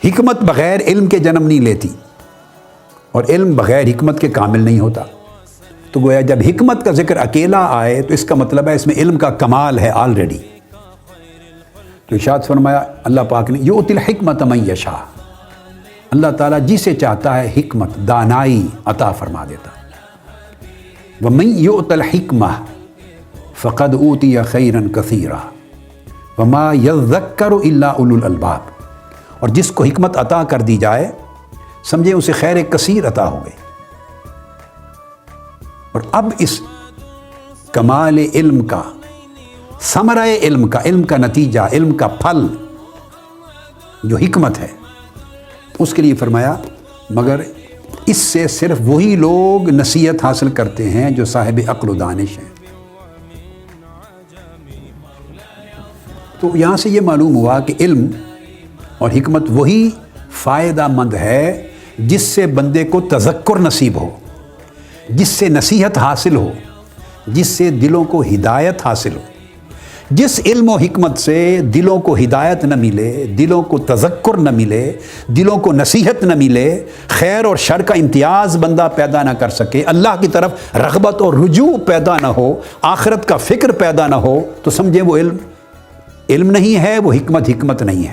حکمت بغیر علم کے جنم نہیں لیتی اور علم بغیر حکمت کے کامل نہیں ہوتا۔ تو گویا جب حکمت کا ذکر اکیلا آئے تو اس کا مطلب ہے اس میں علم کا کمال ہے آلریڈی۔ تو ارشاد فرمایا اللہ پاک نے یؤتی الحکمت من یشاء، اللہ تعالیٰ جسے چاہتا ہے حکمت دانائی عطا فرما دیتا ہے۔ وَمَن یؤت الحکمہ فقد اوتی خیرا کثیرا وما یذکر الا اولو الالباب، اور جس کو حکمت عطا کر دی جائے سمجھے اسے خیر کثیر عطا ہو گئی۔ اور اب اس کمال علم کا، ثمرہ علم کا نتیجہ، علم کا پھل جو حکمت ہے، اس کے لیے فرمایا مگر اس سے صرف وہی لوگ نصیحت حاصل کرتے ہیں جو صاحب عقل و دانش ہیں۔ تو یہاں سے یہ معلوم ہوا کہ علم اور حکمت وہی فائدہ مند ہے جس سے بندے کو تذکر نصیب ہو، جس سے نصیحت حاصل ہو، جس سے دلوں کو ہدایت حاصل ہو۔ جس علم و حکمت سے دلوں کو ہدایت نہ ملے، دلوں کو تذکر نہ ملے، دلوں کو نصیحت نہ ملے، خیر اور شر کا امتیاز بندہ پیدا نہ کر سکے، اللہ کی طرف رغبت اور رجوع پیدا نہ ہو، آخرت کا فکر پیدا نہ ہو، تو سمجھیں وہ علم نہیں ہے، وہ حکمت نہیں ہے۔